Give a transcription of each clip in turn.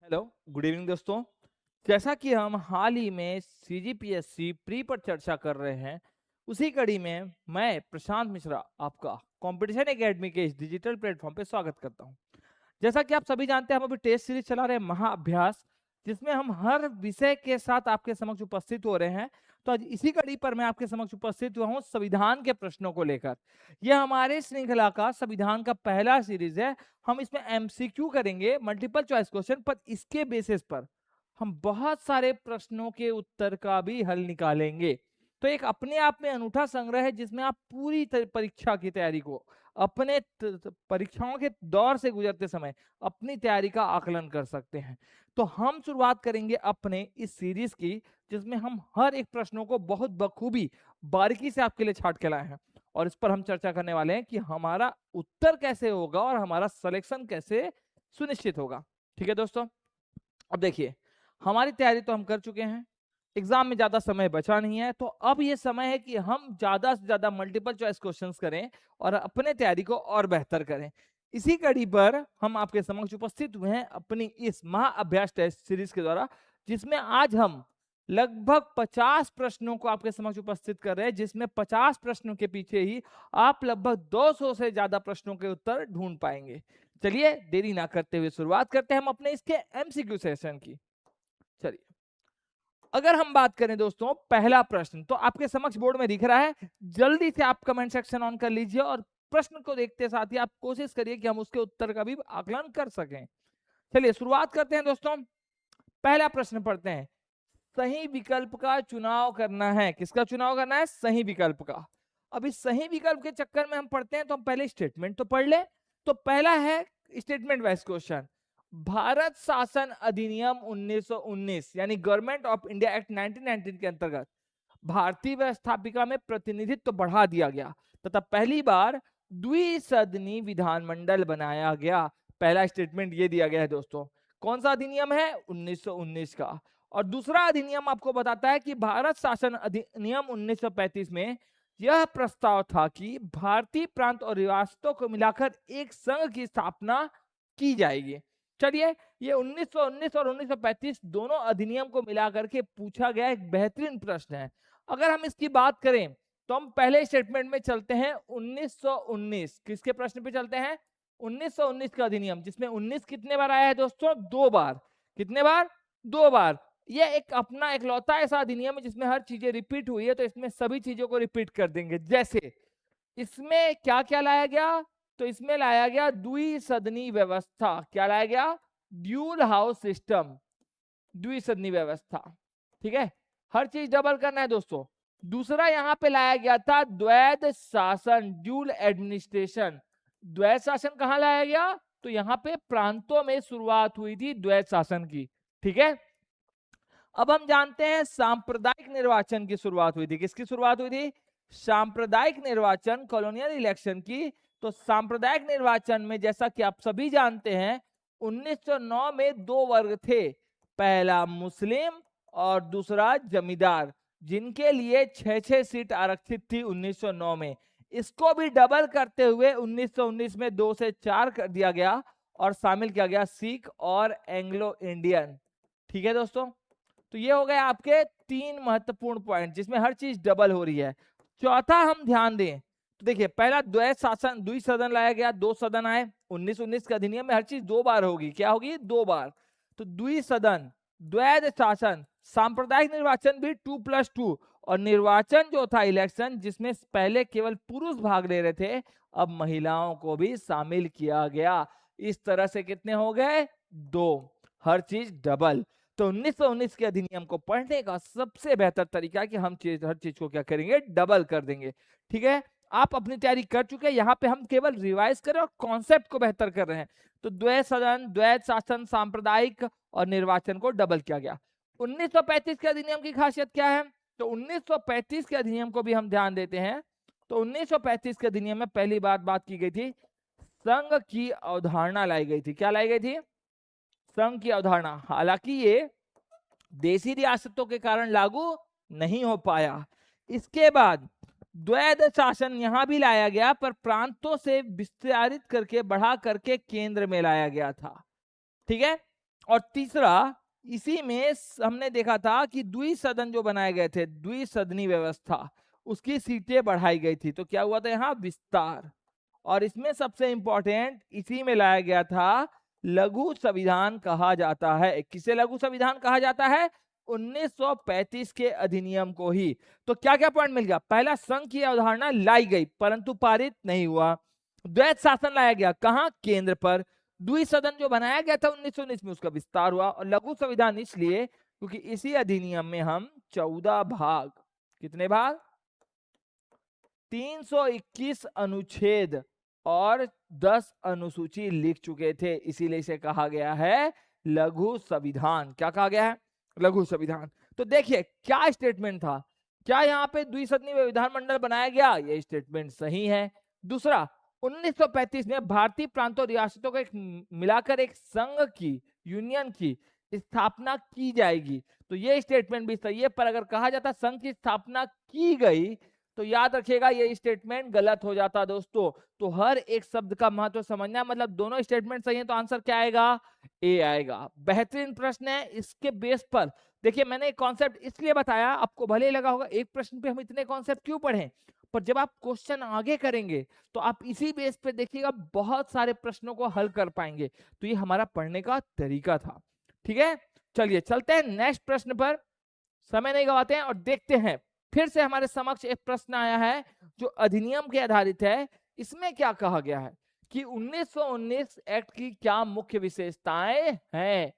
Hello, good evening दोस्तों। जैसा कि हम हाल ही में सीजीपीएससी प्री पर चर्चा कर रहे हैं, उसी कड़ी में मैं प्रशांत मिश्रा आपका कंपटीशन एकेडमी के इस डिजिटल प्लेटफॉर्म पे स्वागत करता हूं। जैसा कि आप सभी जानते हैं, हम अभी टेस्ट सीरीज चला रहे हैं महाअभ्यास, जिसमें हम हर विषय के साथ आपके समक्ष उपस्थित हो रहे हैं। तो आज इसी कड़ी पर मैं आपके समक्ष उपस्थित हुआ हूं संविधान के प्रश्नों को लेकर। यह हमारे श्रृंखला का संविधान का पहला सीरीज है। हम इसमें एमसीक्यू करेंगे, मल्टीपल चॉइस क्वेश्चन, पर इसके बेसिस पर हम बहुत सारे प्रश्नों के उत्तर का भी हल निकालेंगे। तो एक अपने आप में अनूठा संग्रह है, जिसमें आप पूरी परीक्षा की तैयारी को अपने परीक्षाओं के दौर से गुजरते समय अपनी तैयारी का आकलन कर सकते हैं। तो हम शुरुआत करेंगे अपने इस सीरीज की, जिसमें हम हर एक प्रश्नों को बहुत बखूबी बारीकी से आपके लिए छाट के लाए हैं, और इस पर हम चर्चा करने वाले हैं कि हमारा उत्तर कैसे होगा और हमारा सिलेक्शन कैसे सुनिश्चित होगा। ठीक है दोस्तों, अब देखिए, हमारी तैयारी तो हम कर चुके हैं, एग्जाम में ज्यादा समय बचा नहीं है, तो अब ये समय है कि हम ज्यादा से ज्यादा मल्टीपल चॉइस क्वेश्चंस करें और अपने तैयारी को और बेहतर करें। इसी कड़ी पर हम आपके समक्ष उपस्थित हुए हैं अपनी इस महाअभ्यास टेस्ट सीरीज के द्वारा, जिसमें आज हम लगभग 50 प्रश्नों को आपके समक्ष उपस्थित कर रहे हैं, जिसमें 50 प्रश्नों के पीछे ही आप लगभग 200 से ज्यादा प्रश्नों के उत्तर ढूंढ पाएंगे। चलिए देरी ना करते हुए शुरुआत करते हैं हम अपने इसके एमसीक्यू सेशन की। चलिए, अगर हम बात करें दोस्तों, पहला प्रश्न तो आपके समक्ष बोर्ड में दिख रहा है। जल्दी से आप कमेंट सेक्शन ऑन कर लीजिए और प्रश्न को देखते साथ ही आप कोशिश करिए कि हम उसके उत्तर का भी आकलन कर सकें। चलिए शुरुआत करते हैं दोस्तों। पहला प्रश्न पढ़ते हैं। सही विकल्प का चुनाव करना है। किसका चुनाव करना है? सही विकल्प का। अब इस सही विकल्प के चक्कर में हम पढ़ते हैं, तो हम पहले स्टेटमेंट तो पढ़ ले। तो पहला है स्टेटमेंट वाइज क्वेश्चन। भारत शासन अधिनियम 1919 यानी गवर्नमेंट ऑफ इंडिया एक्ट 1919 के अंतर्गत भारतीय व्यवस्थापिका में प्रतिनिधित्व तो बढ़ा दिया गया तथा पहली बार द्विसदनी विधानमंडल बनाया गया। पहला स्टेटमेंट ये दिया गया है दोस्तों। कौन सा अधिनियम है? 1919 का। और दूसरा अधिनियम आपको बताता है कि भारत शासन अधिनियम 1935 में यह प्रस्ताव था कि भारतीय प्रांत और रियासतों को मिलाकर एक संघ की स्थापना की जाएगी। चलिए, ये 1919 और 1935 दोनों अधिनियम को मिलाकर के पूछा गया एक बेहतरीन प्रश्न है। अगर हम इसकी बात करें तो हम पहले स्टेटमेंट में चलते हैं 1919। किसके प्रश्न पे चलते हैं? 1919 का अधिनियम, जिसमें 19 कितने बार आया है दोस्तों? 2 बार। कितने बार? 2 बार। यह एक अपना इकलौता ऐसा अधिनियम है जिसमें हर चीजें रिपीट हुई है, तो इसमें सभी चीजों को रिपीट कर देंगे। जैसे इसमें क्या क्या लाया गया? तो इसमें लाया गया द्विसदनी व्यवस्था। क्या लाया गया? ड्यूल हाउस सिस्टम, द्विसदनी व्यवस्था। ठीक है, हर चीज डबल करना है दोस्तों। दूसरा यहां पे लाया गया था द्वैध शासन, ड्यूल एडमिनिस्ट्रेशन। द्वैध शासन कहां लाया गया? तो यहां पे प्रांतों में शुरुआत हुई थी द्वैध शासन की। ठीक है, अब हम जानते हैं सांप्रदायिक निर्वाचन की शुरुआत हुई थी। किसकी शुरुआत हुई थी? सांप्रदायिक निर्वाचन, कॉलोनियल इलेक्शन की। तो सांप्रदायिक निर्वाचन में जैसा कि आप सभी जानते हैं 1909 में 2 वर्ग थे, पहला मुस्लिम और दूसरा जमींदार, जिनके लिए 6-6 सीट आरक्षित थी 1909 में। इसको भी डबल करते हुए 1919 में 2 से 4 कर दिया गया और शामिल किया गया सिख और एंग्लो इंडियन। ठीक है दोस्तों, तो ये हो गए आपके 3 महत्वपूर्ण पॉइंट जिसमें हर चीज डबल हो रही है। चौथा हम ध्यान दें तो देखिए, पहला द्वैध शासन, द्विसदन लाया गया, 2 सदन आए। 1919 के अधिनियम में हर चीज 2 बार होगी। क्या होगी? 2 बार। तो द्विसदन, द्वैध शासन, सांप्रदायिक निर्वाचन भी 2+2, और निर्वाचन जो था इलेक्शन, जिसमें पहले केवल पुरुष भाग ले रहे थे, अब महिलाओं को भी शामिल किया गया। इस तरह से कितने हो गए? 2। हर चीज डबल। तो 1919 के अधिनियम को पढ़ने का सबसे बेहतर तरीका है कि हम हर चीज को क्या करेंगे? डबल कर देंगे। ठीक है, आप अपनी तैयारी कर चुके हैं, यहाँ पे हम केवल रिवाइज कर रहे हैं और कॉन्सेप्ट को बेहतर कर रहे हैं। तो द्वैध सदन, द्वैध शासन, सांप्रदायिक और निर्वाचन को डबल किया गया। 1935 के अधिनियम की खासियत क्या है? तो 1935 के अधिनियम को भी हम ध्यान देते हैं। तो 1935 के अधिनियम में पहली बात की गई थी, संघ की अवधारणा लाई गई थी। क्या लाई गई थी? संघ की अवधारणा। हालांकि ये देशी रियासतों के कारण लागू नहीं हो पाया। इसके बाद द्वैध शासन यहां भी लाया गया, पर प्रांतों से विस्तारित करके बढ़ा करके केंद्र में लाया गया था। ठीक है, और तीसरा, इसी में हमने देखा था कि द्विसदन जो बनाए गए थे, द्विसदनी व्यवस्था, उसकी सीटें बढ़ाई गई थी। तो क्या हुआ था यहाँ? विस्तार। और इसमें सबसे इंपॉर्टेंट इसी में लाया गया था, लघु संविधान कहा जाता है। किसे लघु संविधान कहा जाता है? 1935 के अधिनियम को ही। तो क्या क्या पॉइंट मिल गया? पहला, संघ की अवधारणा लाई गई परंतु पारित नहीं हुआ। द्वैत शासन लाया गया, कहां? केंद्र पर। द्विसदन जो बनाया गया था 1919 में, उसका विस्तार हुआ। और लघु संविधान इसलिए क्योंकि इसी अधिनियम में हम 14 भाग, कितने भाग? 321 अनुच्छेद और 10 अनुसूची लिख चुके थे, इसीलिए इसे कहा गया है लघु संविधान। क्या कहा गया है? लघु संविधान। तो देखिए क्या स्टेटमेंट था, क्या यहाँ पे द्विसदनीय विधानमंडल बनाया गया? ये स्टेटमेंट सही है। दूसरा, 1935 में भारतीय प्रांतों रियासतों को एक मिलाकर एक संघ की, यूनियन की स्थापना की जाएगी। तो ये स्टेटमेंट भी सही है। पर अगर कहा जाता संघ की स्थापना की गई, तो याद रखिएगा ये स्टेटमेंट गलत हो जाता दोस्तों। तो हर एक शब्द का महत्व समझना, मतलब दोनों स्टेटमेंट सही है तो आंसर क्या आएगा? ए आएगा। बेहतरीन प्रश्न है। इसके बेस पर देखिए, मैंने कॉन्सेप्ट इसलिए बताया, आपको भले ही लगा होगा एक प्रश्न पे हम इतने कॉन्सेप्ट क्यों पढ़ें, पर जब आप क्वेश्चन आगे करेंगे तो आप इसी बेस पे देखिएगा बहुत सारे प्रश्नों को हल कर पाएंगे। तो ये हमारा पढ़ने का तरीका था। ठीक है, चलिए चलते हैं नेक्स्ट प्रश्न पर, समय नहीं गवाते हैं और देखते हैं। फिर से हमारे समक्ष एक प्रश्न आया है जो अधिनियम के आधारित है। इसमें क्या कहा गया है कि 1919 एक्ट की क्या मुख्य विशेषताएं हैं?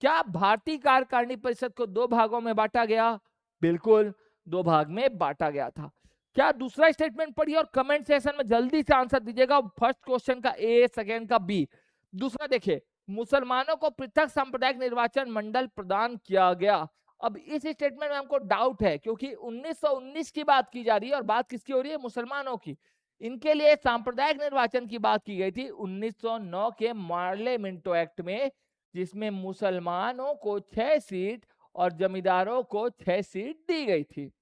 क्या भारतीय कार्यकारिणी परिषद को 2 भागों में बांटा गया? बिल्कुल, 2 भाग में बांटा गया था। क्या दूसरा स्टेटमेंट पढ़िए और कमेंट सेक्शन में जल्दी से आंसर दीजिएगा। फर्स्ट क्वेश्चन का ए, सेकेंड का बी। दूसरा देखिए, मुसलमानों को पृथक सांप्रदायिक निर्वाचन मंडल प्रदान किया गया। अब इस स्टेटमेंट में हमको डाउट है क्योंकि 1919 की बात की जा रही है और बात किसकी हो रही है? मुसलमानों की। इनके लिए सांप्रदायिक निर्वाचन की बात की गई थी 1909 के पार्लियामेंटो एक्ट में, जिसमें मुसलमानों को 6 सीट और जमींदारों को 6 सीट दी गई थी,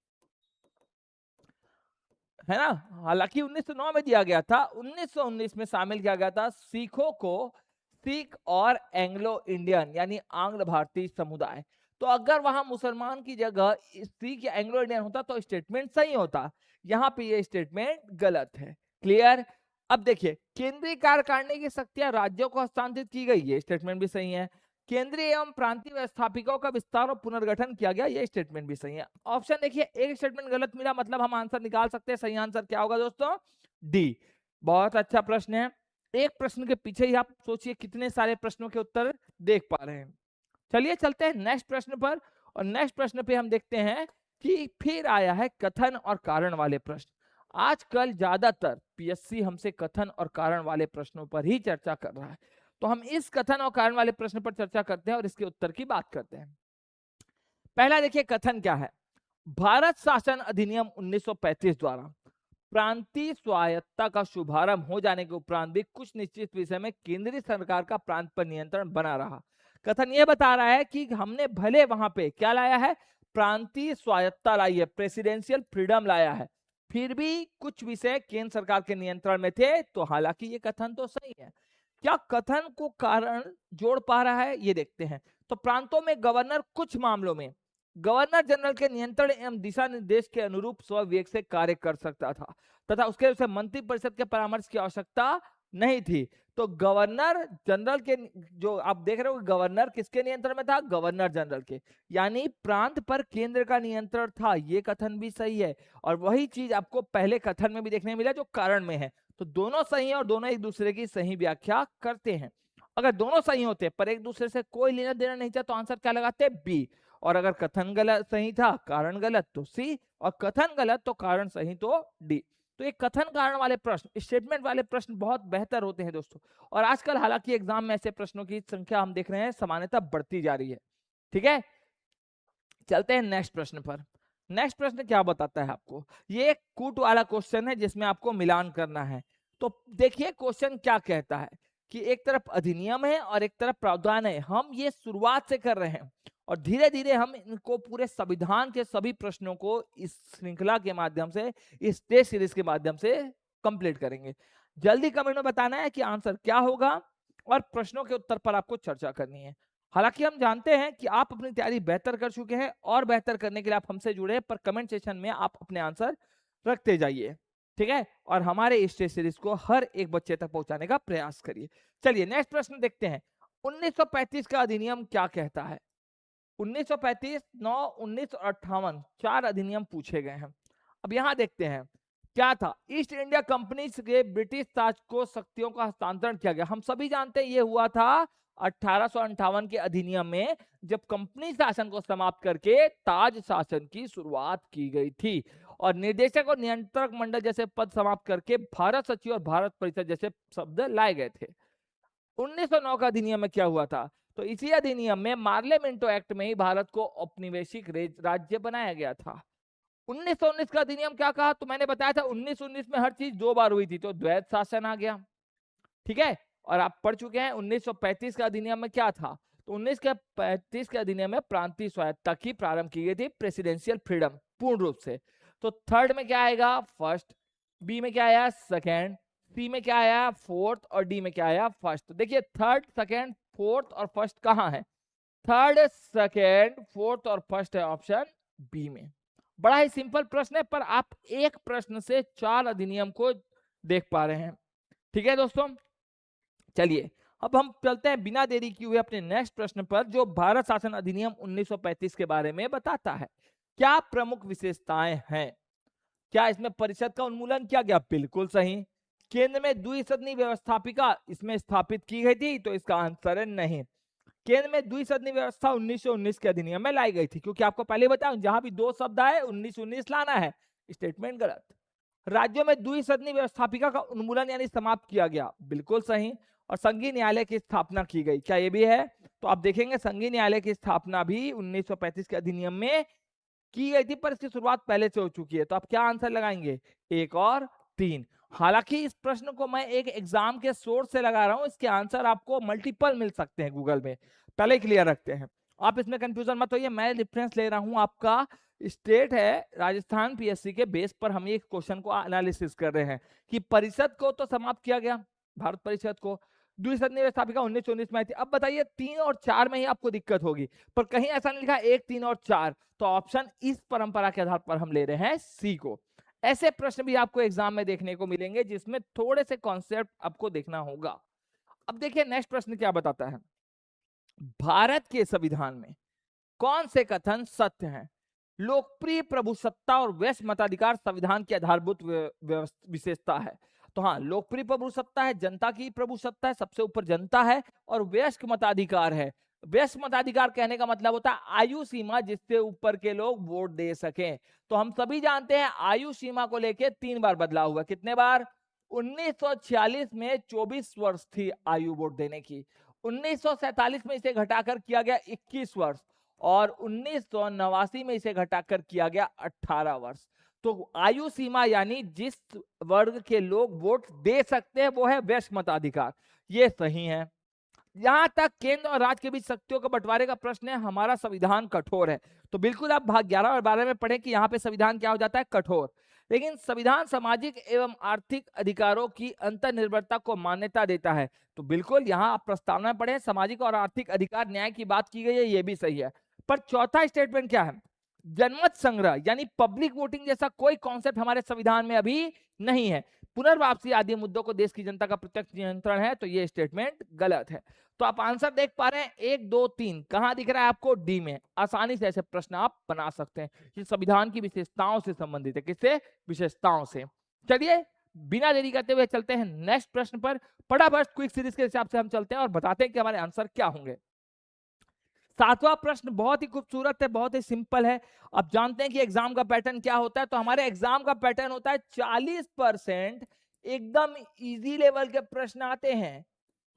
है ना। हालांकि 1909 में दिया गया था, 1919 में शामिल किया गया था सिखों को, सिख और एंग्लो इंडियन यानी आंग्ल भारतीय समुदाय। तो अगर वहां मुसलमान की जगह सिख या एंग्लो इंडियन होता तो स्टेटमेंट सही होता। यहाँ पे ये स्टेटमेंट गलत है। क्लियर? अब देखिए, केंद्रीय कार्यकारिणी की शक्तियां राज्यों को हस्तांतरित की गई, ये स्टेटमेंट भी सही है। केंद्रीय एवं प्रांतीय व्यवस्थापिकों का विस्तार और पुनर्गठन किया गया, ये स्टेटमेंट भी सही है। ऑप्शन देखिए, एक स्टेटमेंट गलत मिला, मतलब हम आंसर निकाल सकते हैं। सही आंसर क्या होगा दोस्तों? डी। बहुत अच्छा प्रश्न है। एक प्रश्न के पीछे ही आप सोचिए कितने सारे प्रश्नों के उत्तर देख पा रहे हैं। चलिए चलते हैं नेक्स्ट प्रश्न पर, और नेक्स्ट प्रश्न पे हम देखते हैं कि फिर आया है कथन और कारण वाले प्रश्न। आजकल ज्यादातर पीएससी हमसे कथन और कारण वाले प्रश्नों पर ही चर्चा कर रहा है, तो हम इस कथन और कारण वाले प्रश्न पर चर्चा करते हैं और इसके उत्तर की बात करते हैं। पहला देखिए, कथन क्या है? भारत शासन अधिनियम 1935 द्वारा प्रांतीय स्वायत्तता का शुभारंभ हो जाने के उपरांत भी कुछ निश्चित विषय में केंद्रीय सरकार का प्रांत पर नियंत्रण बना रहा। कथन यह बता रहा है कि हमने भले वहां पे क्या लाया है? प्रांतीय स्वायत्तता लाई है, प्रेसिडेंशियल फ्रीडम लाया है, फिर भी कुछ विषय केंद्र सरकार के नियंत्रण में थे। तो हालांकि ये कथन तो सही है। क्या कथन को कारण जोड़ पा रहा है, ये देखते हैं। तो प्रांतों में गवर्नर कुछ मामलों में गवर्नर जनरल के नियंत्रण एवं दिशा निर्देश के अनुरूप स्वविवेक से कार्य कर सकता था तथा उसके उसे मंत्री परिषद के परामर्श की आवश्यकता नहीं थी। तो गवर्नर जनरल के, जो आप देख रहे हो, गवर्नर किसके नियंत्रण में था? गवर्नर जनरल के, यानी प्रांत पर केंद्र का नियंत्रण था। ये कथन भी सही है। और वही चीज आपको पहले कथन में भी देखने मिला जो कारण में है। तो दोनों सही है और दोनों एक दूसरे की सही व्याख्या करते हैं। अगर दोनों सही होते पर एक दूसरे से कोई लेना देना नहीं था तो आंसर क्या लगाते? बी। और अगर कथन गलत सही था, कारण गलत, तो सी, और कथन गलत तो कारण सही, तो डी। तो ये कथन कारण वाले प्रश्न, स्टेटमेंट वाले प्रश्न बहुत बेहतर होते हैं दोस्तों। और आजकल हालांकि एग्जाम में ऐसे प्रश्नों की संख्या हम देख रहे हैं सामान्यतः बढ़ती जा रही है। ठीक है, चलते हैं नेक्स्ट प्रश्न पर। नेक्स्ट प्रश्न क्या बताता है आपको? ये एक कूट वाला क्वेश्चन है जिसमें आपको मिलान करना है। तो देखिए क्वेश्चन क्या कहता है कि एक तरफ अधिनियम है और एक तरफ प्रावधान है। हम ये शुरुआत से कर रहे हैं और धीरे धीरे हम इनको पूरे संविधान के सभी प्रश्नों को इस श्रृंखला के माध्यम से, इस टेस्ट सीरीज के माध्यम से कंप्लीट करेंगे। जल्दी कमेंट में बताना है कि आंसर क्या होगा और प्रश्नों के उत्तर पर आपको चर्चा करनी है। हालांकि हम जानते हैं कि आप अपनी तैयारी बेहतर कर चुके हैं और बेहतर करने के लिए आप हमसे जुड़े हैं, पर कमेंट सेक्शन में आप अपने आंसर रखते जाइए, ठीक है, और हमारे इस सीरीज को हर एक बच्चे तक पहुंचाने का प्रयास करिए। चलिए नेक्स्ट प्रश्न देखते हैं। 1935 का अधिनियम क्या कहता है? 1935, 9, 19 और 58 4 अधिनियम पूछे गए हैं। अब यहां देखते हैं क्या था। ईस्ट इंडिया कंपनी के ब्रिटिश ताज को शक्तियों का हस्तांतरण किया गया। हम सभी जानते हैं ये हुआ था 1858 के अधिनियम में, जब कंपनी शासन को समाप्त करके ताज शासन की शुरुआत की गई थी और निर्देशक और नियंत्रक मंडल जैसे पद समाप्त करके भारत सचिव और भारत परिषद जैसे शब्द लाए गए थे। 1909 का अधिनियम में क्या हुआ था? तो इसी अधिनियम में मार्लेमेंटो एक्ट में ही भारत को औपनिवेशिक राज्य बनाया गया था। 1919 का अधिनियम क्या कहा? तो मैंने बताया था 1919 में हर चीज 2 बार हुई थी, तो द्वैत शासन आ गया, ठीक है। और आप पढ़ चुके हैं 1935 का अधिनियम में क्या था? तो 1935 के अधिनियम में प्रांतीय स्वायत्तता की प्रारंभ की गई थी, प्रेसिडेंशियल फ्रीडम पूर्ण रूप से। तो थर्ड में क्या आएगा? फर्स्ट। बी में क्या आया? सेकेंड। सी में क्या आया? फोर्थ। और डी में क्या आया? फर्स्ट। तो देखिए थर्ड, सेकेंड, फोर्थ और फर्स्ट कहां है? थर्ड, सेकेंड, फोर्थ और फर्स्ट है ऑप्शन बी में। बड़ा ही सिंपल प्रश्न है, पर आप एक प्रश्न से 4 अधिनियम को देख पा रहे हैं, ठीक है दोस्तों। चलिए अब हम चलते हैं बिना देरी किए हुए अपने नेक्स्ट प्रश्न पर, जो भारत शासन अधिनियम 1935 के बारे में बताता है। क्या प्रमुख विशेषताएं हैं? क्या इसमें परिषद का उन्मूलन किया गया? बिल्कुल सही। केंद्र में द्विसदनी व्यवस्थापिका इसमें स्थापित की गई थी, तो इसका आंसर है नहीं। केंद्र में द्विसदनी व्यवस्था 1919 के अधिनियम में लाई गई थी, क्योंकि आपको पहले बताया जहां भी 2 शब्द आए 1919 लाना है। स्टेटमेंट गलत। राज्यों में द्विसदनी व्यवस्थापिका का उन्मूलन यानी समाप्त किया गया, बिल्कुल सही। और संघीय न्यायालय की स्थापना की गई, क्या ये भी है? तो आप देखेंगे संघीय न्यायालय की स्थापना भी 1935 के अधिनियम में की गई थी, पर इसकी शुरुआत पहले से हो चुकी है। तो आप क्या आंसर लगाएंगे? 1 और 3। हालांकि इस प्रश्न को मैं एक एग्जाम के सोर्स से लगा रहा हूं, इसके आंसर आपको मल्टीपल मिल सकते हैं गूगल में, पहले क्लियर रखते हैं। आप इसमें कंफ्यूजन मत होइए, मैं रेफरेंस ले रहा हूं आपका स्टेट है राजस्थान पीएससी के बेस पर हम ये क्वेश्चन को एनालिसिस कर रहे हैं कि परिषद को तो समाप्त किया गया, भारत परिषद को। द्विसदनी व्यवस्थापिका 1919 में आई थी। अब बताइए 3 और 4 में ही आपको दिक्कत होगी, पर कहीं ऐसा नहीं लिखा 1, 3 और 4, तो ऑप्शन इस परंपरा के आधार पर हम ले रहे हैं सी को। ऐसे प्रश्न भी आपको एग्जाम में देखने को मिलेंगे जिसमें थोड़े से कॉन्सेप्ट आपको देखना होगा। अब देखिए नेक्स्ट प्रश्न क्या बताता है। भारत के संविधान में कौन से कथन सत्य हैं? लोकप्रिय प्रभुसत्ता और वैश्य मताधिकार संविधान की आधारभूत विशेषता है। तो हाँ, लोकप्रिय प्रभुसत्ता है, जनता की प्रभुसत्ता है, सबसे ऊपर जनता है, और वयस्क मताधिकार है। वयस्क मताधिकार कहने का मतलब होता है आयु सीमा जिससे ऊपर के लोग वोट दे सकें। तो हम सभी जानते हैं आयु सीमा को लेकर 3 बार बदलाव हुआ। कितने बार? 1946 में 24 वर्ष थी आयु वोट देने की, 1947 में इसे घटाकर किया गया 21 वर्ष, और 1989 में इसे घटाकर किया गया 18 वर्ष। तो आयु सीमा यानी जिस वर्ग के लोग वोट दे सकते हैं वो है वयस्क मताधिकार, ये सही है। यहां तक केंद्र और राज्य के बीच शक्तियों के बंटवारे का प्रश्न है, हमारा संविधान कठोर है, तो बिल्कुल आप भाग 11 और 12 में पढ़ें कि यहाँ पे संविधान क्या हो जाता है? कठोर। लेकिन संविधान सामाजिक एवं आर्थिक अधिकारों की अंतर्निर्भरता को मान्यता देता है, तो बिल्कुल यहाँ आप प्रस्तावना में पढ़े सामाजिक और आर्थिक अधिकार न्याय की बात की गई है, ये भी सही है। पर चौथा स्टेटमेंट क्या है? जनमत संग्रह यानी पब्लिक वोटिंग जैसा कोई कॉन्सेप्ट हमारे संविधान में अभी नहीं है। पुनर्वापसी आदि मुद्दों को देश की जनता का प्रत्यक्ष नियंत्रण है, तो ये स्टेटमेंट गलत है। तो आप आंसर देख पा रहे हैं 1, 2, 3 कहां दिख रहा है आपको? डी में। आसानी से ऐसे प्रश्न आप बना सकते हैं, ये संविधान की विशेषताओं से संबंधित है। किससे? विशेषताओं से। चलिए बिना देरी करते हुए चलते हैं नेक्स्ट प्रश्न पर। फटाफट क्विक सीरीज के हिसाब से हम चलते हैं और बताते हैं कि हमारे आंसर क्या होंगे। 7वां प्रश्न बहुत ही खूबसूरत है, बहुत ही सिंपल है। आप जानते हैं कि एग्जाम का पैटर्न क्या होता है, तो हमारे एग्जाम का पैटर्न होता है 40% एकदम इजी लेवल के प्रश्न आते हैं,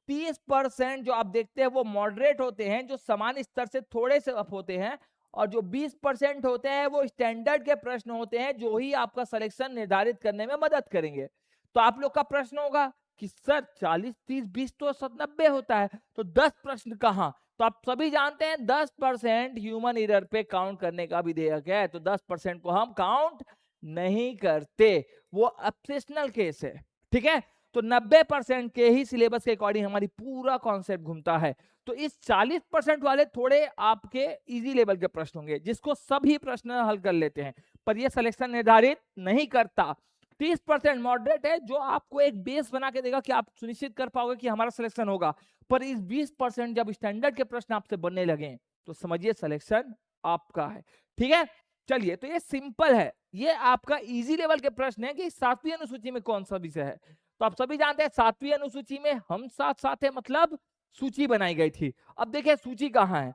30% जो आप देखते हैं वो मॉडरेट होते हैं, जो सामान्य स्तर से थोड़े से अप होते हैं, और जो 20% होते हैं वो स्टैंडर्ड के प्रश्न होते हैं, जो ही आपका सिलेक्शन निर्धारित करने में मदद करेंगे। तो आप लोग का प्रश्न होगा कि सर 40, 30, 20 तो 90 होता है, तो 10 प्रश्न कहां? तो आप सभी जानते हैं 10% ह्यूमन एरर पे काउंट करने का विधेयक है, तो 10% को हम काउंट नहीं करते, वो एक्सेप्शनल केस है, ठीक है। तो 90% के ही सिलेबस के अकॉर्डिंग हमारी पूरा कॉन्सेप्ट घूमता है। तो इस 40% वाले थोड़े आपके इजी लेवल के प्रश्न होंगे जिसको सभी प्रश्न हल कर लेते हैं, पर ये सिलेक्शन निर्धारित नहीं करता। 30% मॉडरेट है जो आपको एक बेस बना के देगा कि आप सुनिश्चित कर पाओगे कि हमारा सिलेक्शन होगा, पर इस 20% जब स्टैंडर्ड के प्रश्न आपसे बनने लगे तो समझिए सिलेक्शन आपका है। ठीक है, चलिए, तो ये सिंपल है, ये आपका इजी लेवल के प्रश्न है कि 7वीं अनुसूची में कौन सा विषय है। तो आप सभी जानते हैं 7वीं अनुसूची में हम साथ है, मतलब सूची बनाई गई थी। अब देखिए सूची कहाँ है,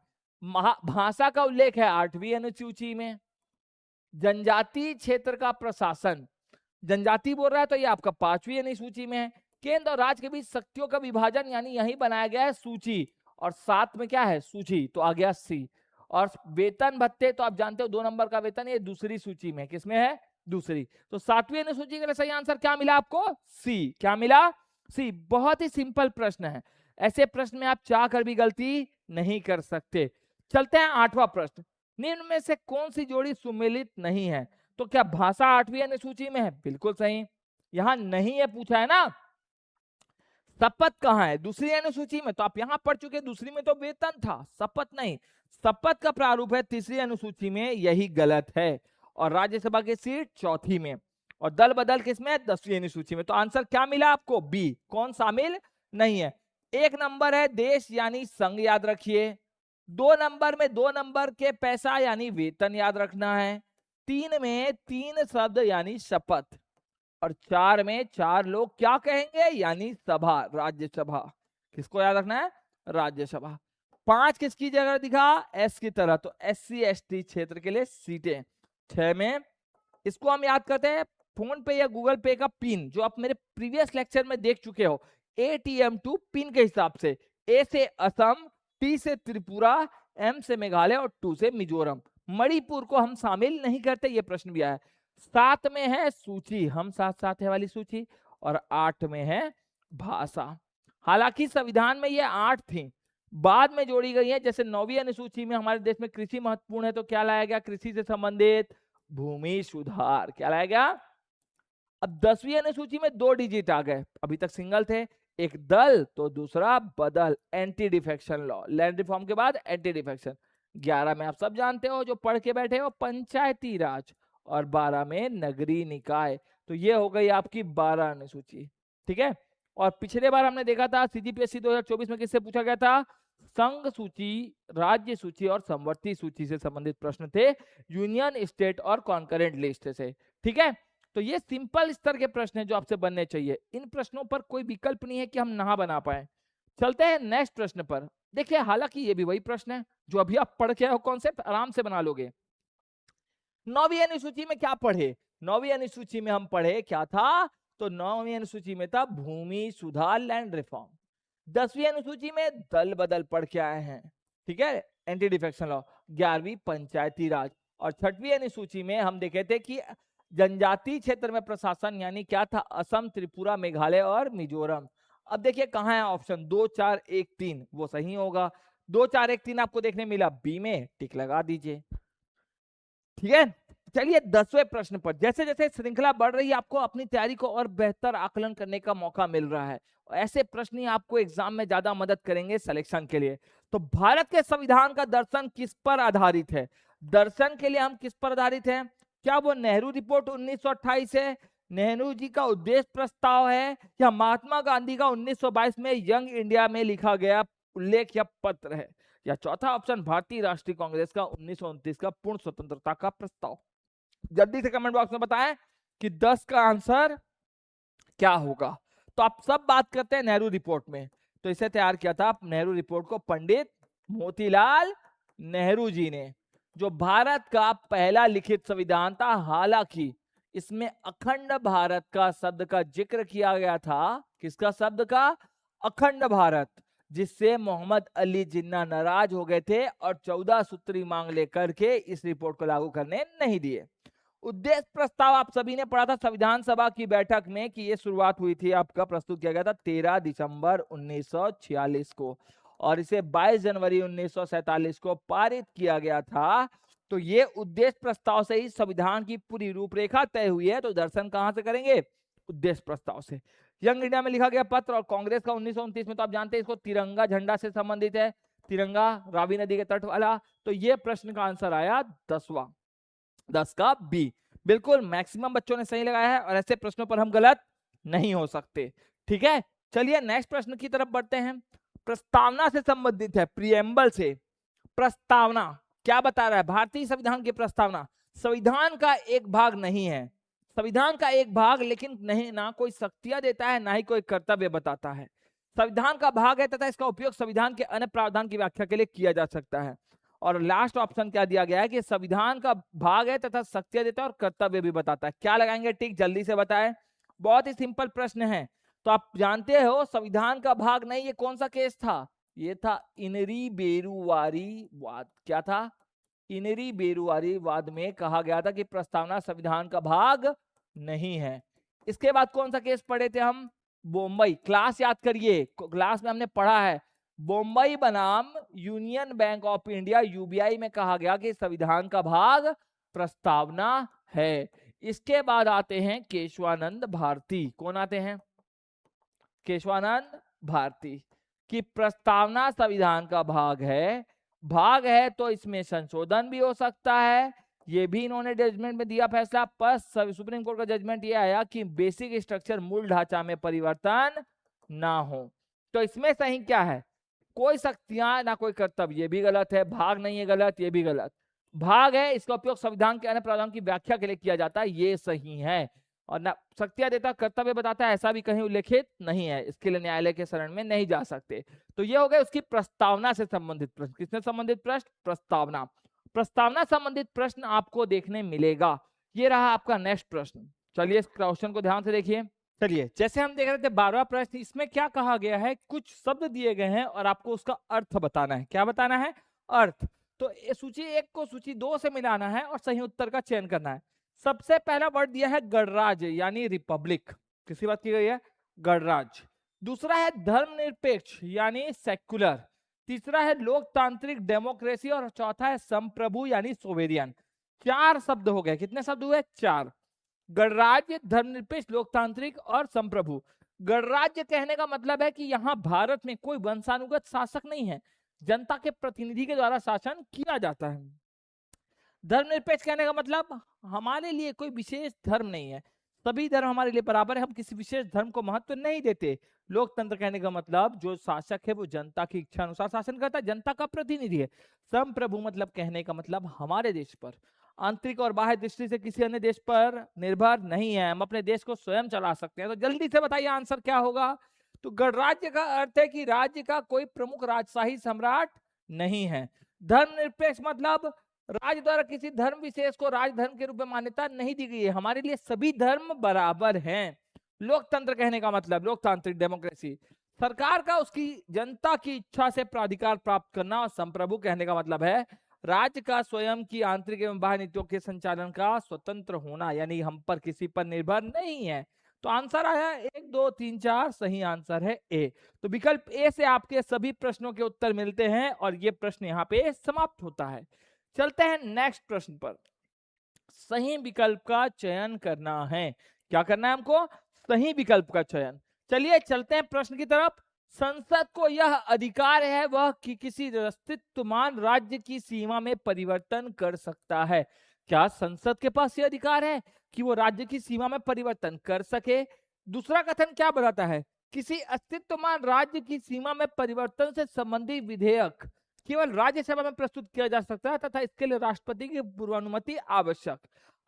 भाषा का उल्लेख है 8वीं अनुसूची में, जनजातीय क्षेत्र का प्रशासन, जनजाति बोल रहा है तो ये आपका 5वीं अनुसूची में है। केंद्र और राज्य के बीच शक्तियों का विभाजन यानी यही बनाया गया है सूची, और साथ में क्या है सूची, तो आ गया सी। और वेतन भत्ते तो आप जानते हो 2 नंबर का वेतन, ये दूसरी सूची में, किसमें है, दूसरी। तो 7वीं अनुसूची के लिए सही आंसर क्या मिला आपको, सी। क्या मिला, सी। बहुत ही सिंपल प्रश्न है, ऐसे प्रश्न में आप चाह कर भी गलती नहीं कर सकते। चलते हैं 8वां प्रश्न, निम्न में से कौन सी जोड़ी सुमेलित नहीं है। तो क्या भाषा 8वीं अनुसूची में है, बिल्कुल सही, यहां नहीं है पूछा है ना। शपथ कहाँ है, दूसरी अनुसूची में, तो आप यहां पढ़ चुके, दूसरी में तो वेतन था, शपथ नहीं। शपथ का प्रारूप है 3री अनुसूची में, यही गलत है। और राज्यसभा की सीट 4थी में, और दल बदल किसमें, 10वीं अनुसूची में। तो आंसर क्या मिला आपको, बी, कौन शामिल नहीं है। 1 नंबर है देश यानी संघ, याद रखिए। 2 नंबर में 2 नंबर के पैसा यानी वेतन याद रखना है। 3 में 3 शब्द यानी शपथ, और 4 में 4 लोग क्या कहेंगे यानी सभा, राज्यसभा। किसको याद रखना है, राज्यसभा। 5 किसकी जगह दिखा, एस की तरह, तो SC ST क्षेत्र के लिए सीटें। 6 में इसको हम याद करते हैं फोन पे या गूगल पे का पिन, जो आप मेरे प्रीवियस लेक्चर में देख चुके हो, ATM2 पिन के हिसाब से, A से असम, T से त्रिपुरा, M से मेघालय और 2 से मिजोरम। मणिपुर को हम शामिल नहीं करते, ये प्रश्न भी आया। 7 में है सूची, हम साथ है वाली सूची, और 8 में है भाषा। हालांकि संविधान में ये 8 थी, बाद में जोड़ी गई है। जैसे 9वीं अनुसूची में हमारे देश में कृषि महत्वपूर्ण है, तो क्या लाया गया, कृषि से संबंधित भूमि सुधार, क्या लाया गया। अब 10वीं अनुसूची में 2 डिजिट आ गए, अभी तक सिंगल थे, एक दल तो दूसरा बदल, anti defection law, land reform के बाद एंटी डिफेक्शन। 11 में आप सब जानते हो जो पढ़ के बैठे हो, पंचायती राज, और 12 में नगरीय निकाय। तो ये हो गई आपकी 12 अनुसूची। ठीक है, और पिछले बार हमने देखा था CGPSC 2024 में किससे पूछा गया था, संघ सूची, राज्य सूची और समवर्ती सूची से संबंधित प्रश्न थे, यूनियन, स्टेट और कॉन्करेंट लिस्ट से। ठीक है, तो ये सिंपल स्तर के प्रश्न हैं जो आपसे बनने चाहिए, इन प्रश्नों पर कोई विकल्प नहीं है कि हम ना बना पाए। चलते हैं नेक्स्ट प्रश्न पर। देखिए हालांकि ये भी वही प्रश्न है जो अभी आप पढ़ के आए हो, कॉन्सेप्ट आराम से बना लोगे। 9वीं अनुसूची में क्या पढ़े, 9वीं अनुसूची में हम पढ़े क्या था, तो 9वीं अनुसूची में था भूमि सुधार, लैंड रिफॉर्म। 10वीं अनुसूची में दल बदल पढ़ के आए हैं, ठीक है, एंटी डिफेक्शन लॉ। 11वीं पंचायती राज, और 6वीं अनुसूची में हम देखे थे कि जनजातीय क्षेत्र में प्रशासन, यानी क्या था, असम, त्रिपुरा, मेघालय और मिजोरम। अब देखिए कहाँ है ऑप्शन, 2 4 1 3, वो सही होगा। 2 4 1 3 आपको देखने मिला, बी में टिक लगा दीजिए। ठीक है, चलिए 10वें प्रश्न पर। जैसे जैसे श्रृंखला बढ़ रही है, आपको अपनी तैयारी को और बेहतर आकलन करने का मौका मिल रहा है, ऐसे प्रश्न ही आपको एग्जाम में ज्यादा मदद करेंगे सिलेक्शन के लिए। तो भारत के संविधान का दर्शन किस पर आधारित है, दर्शन के लिए हम किस पर आधारित हैं, क्या वो नेहरू रिपोर्ट 1928 है, नेहरू जी का उद्देश्य प्रस्ताव है, या महात्मा गांधी का 1922 में यंग इंडिया में लिखा गया उल्लेख या पत्र है, या चौथा ऑप्शन भारतीय राष्ट्रीय कांग्रेस का 1929 का पूर्ण स्वतंत्रता का प्रस्ताव। जल्दी से कमेंट बॉक्स में बताएं कि 10 का आंसर क्या होगा। तो आप सब बात करते हैं नेहरू रिपोर्ट में, तो इसे तैयार किया था नेहरू रिपोर्ट को पंडित मोतीलाल नेहरू जी ने, जो भारत का पहला लिखित संविधान था। हालांकि इसमें अखंड भारत का शब्द का जिक्र किया गया था, किसका शब्द का, अखंड भारत, जिससे मोहम्मद अली जिन्ना नाराज हो गए थे और 14 सूत्री मांग लेकर के इस रिपोर्ट को लागू करने नहीं दिए। उद्देश्य प्रस्ताव आप सभी ने पढ़ा था संविधान सभा की बैठक में कि ये शुरुआत हुई थी, आपका प्रस्तुत किया गया था 13 दिसंबर 1946 को, और इसे 22 जनवरी 1947 को पारित किया गया था। तो ये उद्देश्य प्रस्ताव से ही संविधान की पूरी रूपरेखा तय हुई है। तो दर्शन कहां से करेंगे, उद्देश्य प्रस्ताव से। यंग इंडिया में लिखा गया पत्र, और कांग्रेस का 1929 में तो आप जानते हैं इसको तिरंगा झंडा से संबंधित है, तिरंगा रावी नदी के तट वाला। तो ये प्रश्न का आंसर आया 10वां, 10 का बी। बिल्कुल मैक्सिमम बच्चों ने सही लगाया है, और ऐसे प्रश्नों पर हम गलत नहीं हो सकते। ठीक है, चलिए नेक्स्ट प्रश्न की तरफ बढ़ते हैं। प्रस्तावना से संबंधित है, प्रीएम्बल से। प्रस्तावना क्या बता रहा है? भारतीय संविधान की प्रस्तावना संविधान का एक भाग नहीं है, संविधान का एक भाग, लेकिन नहीं ना कोई शक्तियां देता है, ना ही कोई कर्तव्य बताता है। संविधान का भाग है तथा इसका उपयोग संविधान के अन्य प्रावधान की व्याख्या के लिए किया जा सकता है। और लास्ट ऑप्शन क्या दिया गया है कि संविधान का भाग है तथा शक्तियां देता है और कर्तव्य भी बताता है। क्या लगाएंगे टिक, जल्दी से बताएं। बहुत ही सिंपल प्रश्न है। तो आप जानते हो संविधान का भाग नहीं, ये कौन सा केस था? ये था इनरी बेरुवारी वाद। क्या था? इनरी बेरुवारी वाद में कहा गया था कि प्रस्तावना संविधान का भाग नहीं है। इसके बाद कौन सा केस पढ़े थे हम? बॉम्बई। क्लास याद करिए, क्लास में हमने पढ़ा है बॉम्बई बनाम union bank of India UBI में कहा गया कि संविधान का भाग प्रस्तावना है। इसके बाद आते हैं केशवानंद भारती। कौन आते हैं? केशवानंद भारती की प्रस्तावना संविधान का भाग है। भाग है तो इसमें संशोधन भी हो सकता है, ये भी इन्होंने जजमेंट में दिया फैसला। पर सुप्रीम कोर्ट का जजमेंट ये आया कि बेसिक स्ट्रक्चर मूल ढांचा में परिवर्तन ना हो। तो इसमें सही क्या है? कोई शक्तियां ना कोई कर्तव्य, ये भी गलत है। भाग नहीं है, गलत, ये भी गलत। भाग है, इसका उपयोग संविधान के अन्य प्रावधान की व्याख्या के लिए किया जाता है, ये सही है। और ना शक्तियां देता, कर्तव्य बताता है, ऐसा भी कहीं उल्लेखित नहीं है, इसके लिए न्यायालय के शरण में नहीं जा सकते। तो ये हो गए उसकी प्रस्तावना से संबंधित प्रश्न। किससे संबंधित प्रश्न? प्रस्तावना। प्रस्तावना संबंधित प्रश्न आपको देखने मिलेगा। ये रहा आपका नेक्स्ट प्रश्न। चलिए इस क्वेश्चन को ध्यान से देखिए। चलिए जैसे हम देख रहे थे 12वां प्रश्न, इसमें क्या कहा गया है? कुछ शब्द दिए गए हैं और आपको उसका अर्थ बताना है। क्या बताना है? अर्थ। तो सूची 1 को सूची 2 से मिलाना है और सही उत्तर का चयन करना है। सबसे पहला वर्ड दिया है गणराज्य यानी रिपब्लिक, किसी बात की गई है? गणराज्य। दूसरा है धर्मनिरपेक्ष यानी सेक्युलर। तीसरा है लोकतांत्रिक डेमोक्रेसी, और चौथा है संप्रभु यानी सोवेरियन। 4 शब्द हो गए। कितने शब्द हुए? 4। गणराज्य, धर्मनिरपेक्ष, लोकतांत्रिक और संप्रभु। गणराज्य कहने का मतलब है कि यहाँ भारत में कोई वंशानुगत शासक नहीं है, जनता के प्रतिनिधि के द्वारा शासन किया जाता है। धर्मनिरपेक्ष कहने का मतलब हमारे लिए कोई विशेष धर्म नहीं है, सभी धर्म हमारे लिए बराबर है, हम किसी विशेष धर्म को महत्व नहीं देते। लोकतंत्र कहने का मतलब जो शासक है वो जनता की इच्छा अनुसार शासन करता है, जनता का प्रतिनिधि है। संप्रभु मतलब कहने का मतलब हमारे देश पर आंतरिक और बाह्य दृष्टि से किसी अन्य देश पर निर्भर नहीं है, हम अपने देश को स्वयं चला सकते हैं। तो जल्दी से बताइए आंसर क्या होगा? तो गणराज्य का अर्थ है कि राज्य का कोई प्रमुख राजशाही सम्राट नहीं है। धर्मनिरपेक्ष मतलब राज्य द्वारा किसी धर्म विशेष को राजधर्म के रूप में मान्यता नहीं दी गई है, हमारे लिए सभी धर्म बराबर हैं। लोकतंत्र कहने का मतलब लोकतांत्रिक डेमोक्रेसी, सरकार का उसकी जनता की इच्छा से प्राधिकार प्राप्त करना। और संप्रभु कहने का मतलब है राज्य का स्वयं की आंतरिक एवं बाह्य नीतियों के संचालन का स्वतंत्र होना, यानी हम पर किसी पर निर्भर नहीं है। तो आंसर आया 1 2 3 4, सही आंसर है ए। तो विकल्प ए से आपके सभी प्रश्नों के उत्तर मिलते हैं और ये प्रश्न यहाँ पे समाप्त होता है। चलते हैं नेक्स्ट प्रश्न पर। सही विकल्प का चयन करना है। क्या करना है हमको? सही विकल्प का चयन। चलिए चलते हैं प्रश्न की तरफ। संसद को यह अधिकार है वह कि किसी अस्तित्वमान राज्य की सीमा में परिवर्तन कर सकता है। क्या संसद के पास यह अधिकार है कि वो राज्य की सीमा में परिवर्तन कर सके? दूसरा कथन क्या बताता है? किसी अस्तित्वमान राज्य की सीमा में परिवर्तन से संबंधित विधेयक केवल राज्यसभा में प्रस्तुत किया जा सकता है तथा इसके लिए राष्ट्रपति की पूर्वानुमति आवश्यक।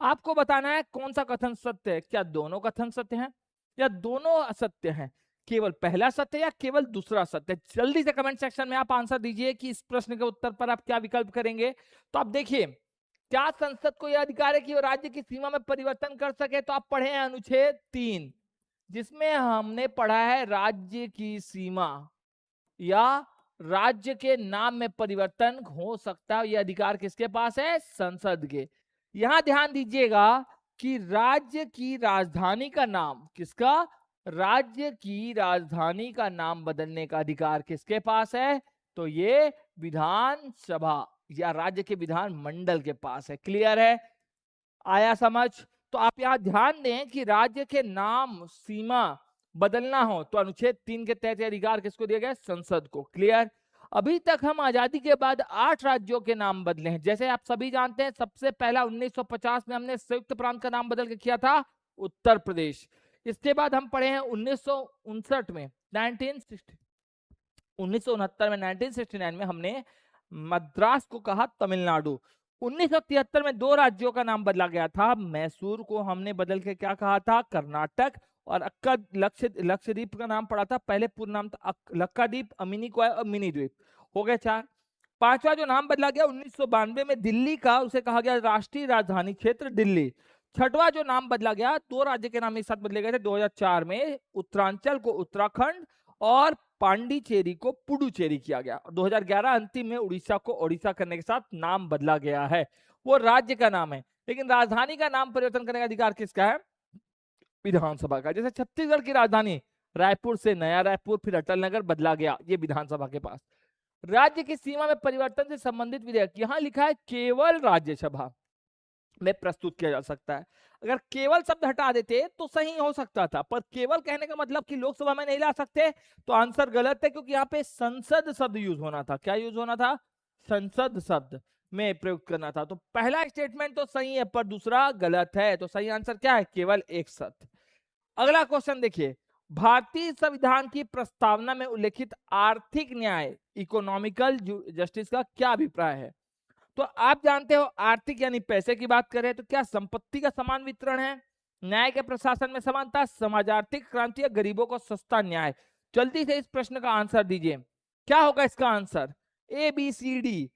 आपको बताना है कौन सा कथन सत्य है। क्या दोनों कथन सत्य हैं या दोनों असत्य हैं? केवल पहला सत्य या केवल दूसरा सत्य? जल्दी से कमेंट सेक्शन में आप आंसर दीजिए कि इस प्रश्न के उत्तर पर आप क्या विकल्प करेंगे। तो आप देखिए, क्या संसद को यह अधिकार है कि वो राज्य की सीमा में परिवर्तन कर सके? तो आप पढ़े हैं अनुच्छेद 3, जिसमें हमने पढ़ा है राज्य की सीमा या राज्य के नाम में परिवर्तन हो सकता है। यह अधिकार किसके पास है? संसद के। यहां ध्यान दीजिएगा कि राज्य की राजधानी का नाम, किसका? राज्य की राजधानी का नाम बदलने का अधिकार किसके पास है? तो ये विधानसभा या राज्य के विधान मंडल के पास है। क्लियर है? आया समझ? तो आप यहां ध्यान दें कि राज्य के नाम, सीमा बदलना हो तो अनुच्छेद 3 के तहत अधिकार किसको दिया गया? संसद को। क्लियर? अभी तक हम आजादी के बाद 8 राज्यों के नाम बदले हैं। जैसे आप सभी जानते हैं, सबसे पहला 1950 में हमने संयुक्त प्रांत का नाम बदल के किया था उत्तर प्रदेश। इसके बाद हम पढ़े हैं 1969 में 1969 में हमने मद्रास को कहा तमिलनाडु। 1973 में 2 राज्यों का नाम बदला गया था। मैसूर को हमने बदल के क्या कहा था? कर्नाटक। और अक्का लक्षद्वीप का नाम पड़ा था, पहले पूर्ण नाम था लक्काद्वीप, अमिनी को मिनी द्वीप। हो गए 4। 5वां जो नाम बदला गया 1992 में दिल्ली का, उसे कहा गया राष्ट्रीय राजधानी क्षेत्र दिल्ली। 6वां जो नाम बदला गया, 2 राज्य के नाम एक साथ बदले गए थे 2004 में, उत्तरांचल को उत्तराखंड और पांडिचेरी को पुडुचेरी किया गया। 2011 अंतिम में उड़ीसा को ओडिशा करने के साथ नाम बदला गया है। वो राज्य का नाम है, लेकिन राजधानी का नाम परिवर्तन करने का अधिकार किसका है? विधानसभा का। जैसे छत्तीसगढ़ की राजधानी रायपुर से नया रायपुर, फिर अटल नगर बदला गया, ये विधानसभा के पास। राज्य की सीमा में परिवर्तन से संबंधित विधेयक, यहां लिखा है केवल राज्यसभा में प्रस्तुत किया जा सकता है। अगर केवल शब्द हटा देते तो सही हो सकता था, पर केवल कहने का मतलब कि लोकसभा में नहीं ला सकते, तो आंसर गलत है, क्योंकि यहाँ पे संसद शब्द यूज होना था। क्या यूज होना था? संसद शब्द में प्रयोग करना था। तो पहला स्टेटमेंट तो सही है, पर दूसरा गलत है। तो सही आंसर क्या है? केवल एक शब्द। अगला क्वेश्चन देखिए, भारतीय संविधान की प्रस्तावना में उल्लेखित आर्थिक न्याय इकोनॉमिकल जस्टिस का क्या अभिप्राय है? तो आप जानते हो आर्थिक यानी पैसे की बात करें तो क्या संपत्ति का समान वितरण है, न्याय के प्रशासन में समानता, समाज आर्थिक क्रांति या गरीबों को सस्ता न्याय? जल्दी से इस प्रश्न का आंसर दीजिए, क्या होगा इसका answer? A B C D,